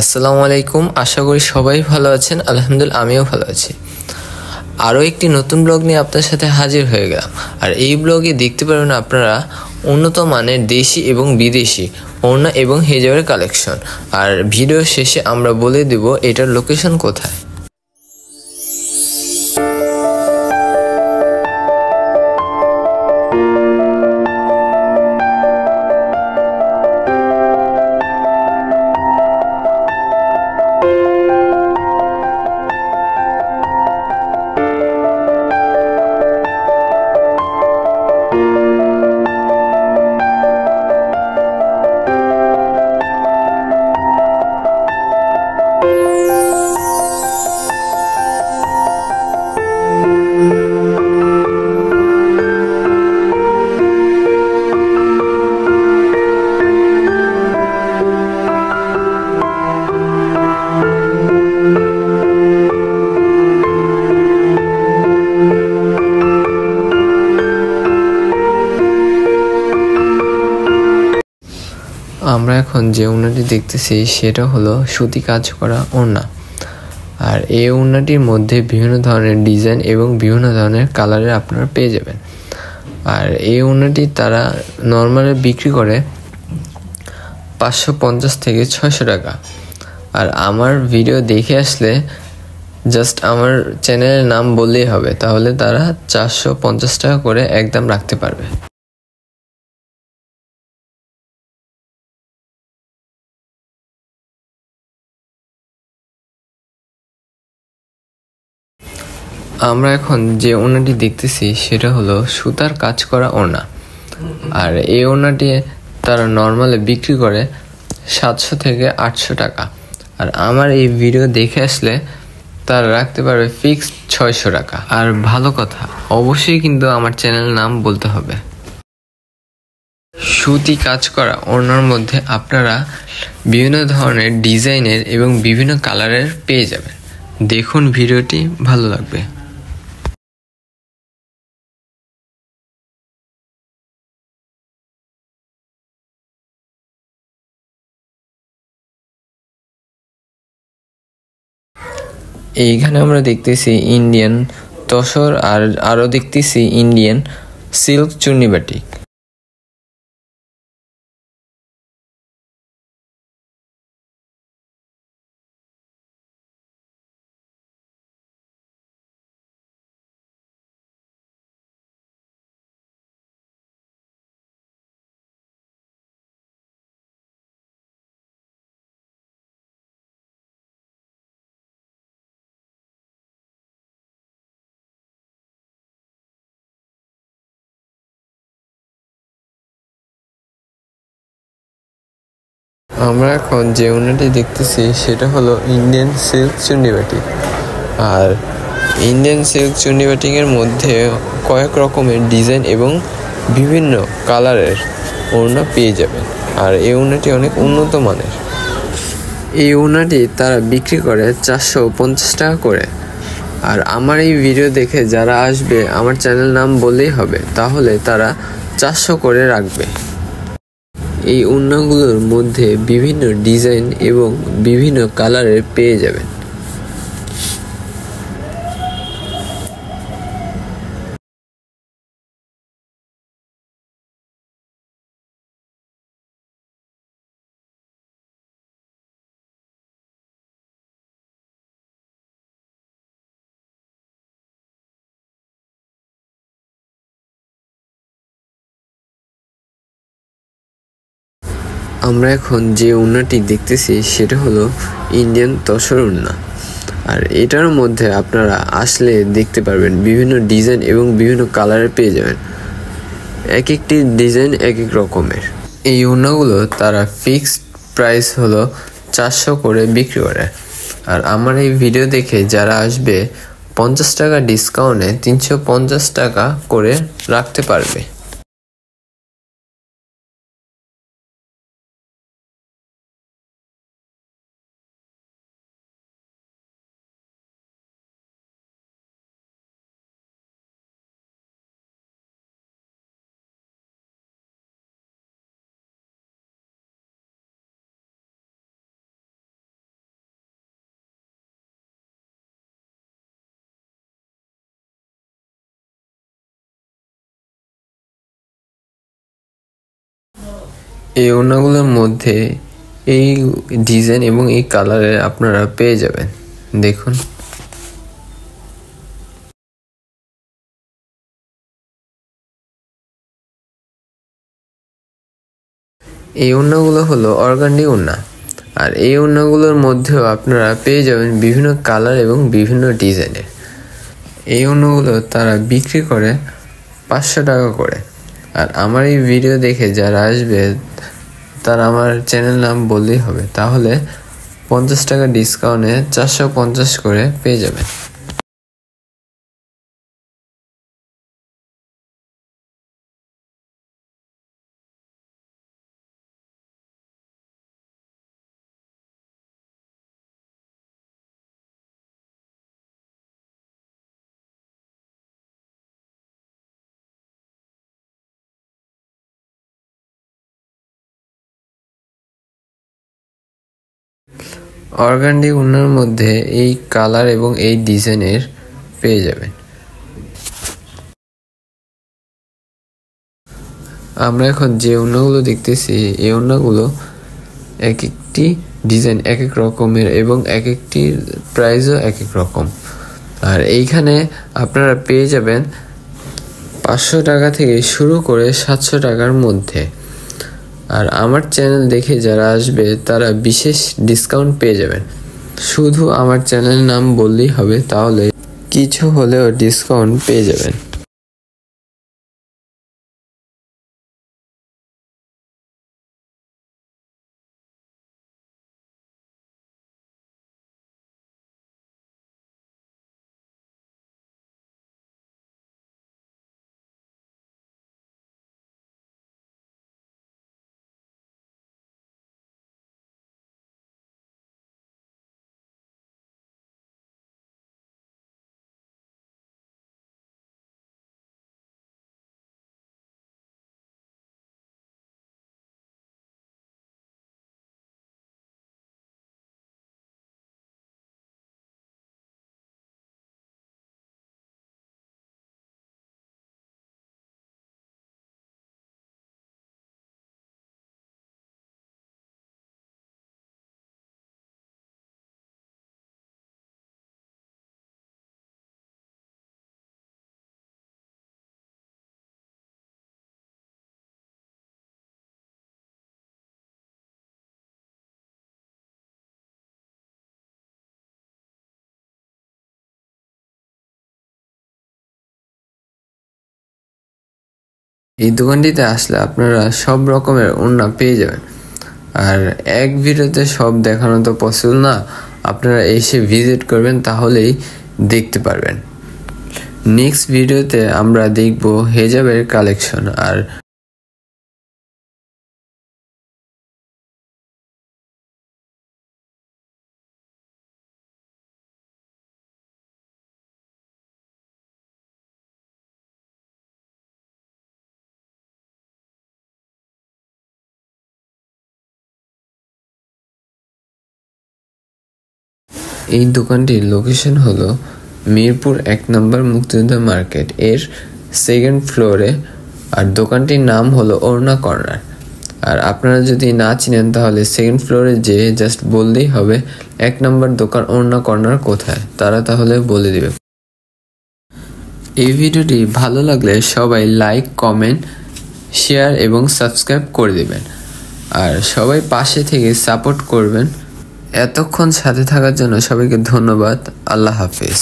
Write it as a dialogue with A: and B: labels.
A: আসসালামু আলাইকুম। আশা করি সবাই ভালো আছেন। আলহামদুলিল্লাহ আমিও ভালো আছি। আরও একটি নতুন ব্লগ নিয়ে আপনার সাথে হাজির হয়ে গেলাম। আর এই ব্লগে দেখতে পারবেন আপনারা উন্নত মানের দেশি এবং বিদেশি ওড়না এবং হিজাবের কালেকশন। আর ভিডিও শেষে আমরা বলে দেব এটার লোকেশন কোথায়। আমরা এখন যে ওড়নাটি দেখতেছি সেটা হলো সুতি কাজ করা ওড়না। আর এই ওড়নাটির মধ্যে বিভিন্ন ধরনের ডিজাইন এবং বিভিন্ন ধরনের কালারের আপনারা পেয়ে যাবেন। আর এই ওড়নাটি তারা নর্মালে বিক্রি করে 550 থেকে 600 টাকা। আর আমার ভিডিও দেখে আসলে জাস্ট আমার চ্যানেলের নাম বললেই হবে, তাহলে তারা 450 টাকা করে একদম রাখতে পারবে। আমরা এখন যে ওড়নাটি দেখতেছি সেটা হলো সুতার কাজ করা ওড়না। আর এই ওড়নাটি তারা নর্মালে বিক্রি করে 700 থেকে 800 টাকা। আর আমার এই ভিডিও দেখে আসলে তারা রাখতে পারবে ফিক্সড 600 টাকা। আর ভালো কথা, অবশ্যই কিন্তু আমার চ্যানেলের নাম বলতে হবে। সুতি কাজ করা ওড়নার মধ্যে আপনারা বিভিন্ন ধরনের ডিজাইনের এবং বিভিন্ন কালারের পেয়ে যাবেন। দেখুন ভিডিওটি, ভালো লাগবে। এইখানে আমরা দেখতেছি ইন্ডিয়ান তসর, আর আরও দেখতেছি ইন্ডিয়ান সিল্ক চুন্নি বাটিক। আমরা এখন যে ওড়নাটি দেখতেছি সেটা হলো ইন্ডিয়ান সিল্ক চুন্নি বাটিক। আর ইন্ডিয়ান সিল্ক চুন্নি বাটিকের মধ্যে কয়েক রকমের ডিজাইন এবং বিভিন্ন কালারের ওড়না পেয়ে যাবেন। আর এই ওড়নাটি অনেক উন্নত মানের। এই ওড়নাটি তারা বিক্রি করে 450 টাকা করে। আর আমার এই ভিডিও দেখে যারা আসবে আমার চ্যানেল নাম বললেই হবে, তাহলে তারা 400 করে রাখবে। এই ওড়নাগুলোর মধ্যে বিভিন্ন ডিজাইন এবং বিভিন্ন কালারের পেয়ে যাবেন। আমরা এখন যে ওড়নাটি দেখতেছি সেটা হলো ইন্ডিয়ান তসর ওড়না। আর এটার মধ্যে আপনারা আসলে দেখতে পারবেন বিভিন্ন ডিজাইন এবং বিভিন্ন কালারের পেয়ে যাবেন। এক একটি ডিজাইন এক এক রকমের। এই ওড়নাগুলো তারা ফিক্সড প্রাইস হলো 400 করে বিক্রি করে। আর আমার এই ভিডিও দেখে যারা আসবে 50 টাকা ডিসকাউন্টে 350 টাকা করে রাখতে পারবে। এই ওড়নাগুলোর মধ্যে এই ডিজাইন এবং এই কালারে আপনারা পেয়ে যাবেন। দেখুন, এই ওড়নাগুলো হলো অর্গানডি ওড়না। আর এই ওড়নাগুলোর মধ্যেও আপনারা পেয়ে যাবেন বিভিন্ন কালার এবং বিভিন্ন ডিজাইনের। এই ওড়নাগুলো তারা বিক্রি করে 500 টাকা করে। আর আমার এই ভিডিও দেখে যারা আসবে তারা আমার চ্যানেল নাম বললেই হবে, তাহলে 50 টাকা ডিসকাউন্টে 450 করে পেয়ে যাবেন। অর্গানডি ওড়নার মধ্যে এই কালার এবং এই ডিজাইনের পেয়ে যাবেন। আমরা এখন যে ওড়নাগুলো দেখতেছি এই ওড়নাগুলো এক একটি ডিজাইন এক এক রকমের এবং এক একটি প্রাইসও এক এক রকম। আর এইখানে আপনারা পেয়ে যাবেন 500 টাকা থেকে শুরু করে 700 টাকার মধ্যে। আর আমার চ্যানেল দেখে যারা আসবে তারা বিশেষ ডিসকাউন্ট পেয়ে যাবেন। শুধু আমার চ্যানেল নাম বললেই হবে, তাহলে কিছু হলেও ডিসকাউন্ট পেয়ে যাবেন। এই দোকানটিতে আসলে আপনারা সব রকমের ওড়না পেয়ে যাবেন। আর এক ভিডিওতে সব দেখানো তো পসিবল না, আপনারা এসে ভিজিট করবেন তাহলেই দেখতে পারবেন। নেক্সট ভিডিওতে আমরা দেখব হেজাবের কালেকশন। আর এই দোকানটির লোকেশন হলো মিরপুর 1 নম্বর মুক্তিযোদ্ধা মার্কেট এর 2nd ফ্লোরে। আর দোকানটির নাম হলো ওড়না কর্নার। আর আপনারা যদি না চিনেন তাহলে 2nd ফ্লোরে যেয়ে জাস্ট বললেই হবে 1 নম্বর দোকান ওড়না কর্নার কোথায়, তারা তাহলে বলে দিবে। এই ভিডিওটি ভালো লাগলে সবাই লাইক, কমেন্ট, শেয়ার এবং সাবস্ক্রাইব করে দিবেন। আর সবাই পাশে থেকে সাপোর্ট করবেন। এতক্ষণ সাথে থাকার জন্য সবাইকে ধন্যবাদ। আল্লাহ হাফেজ।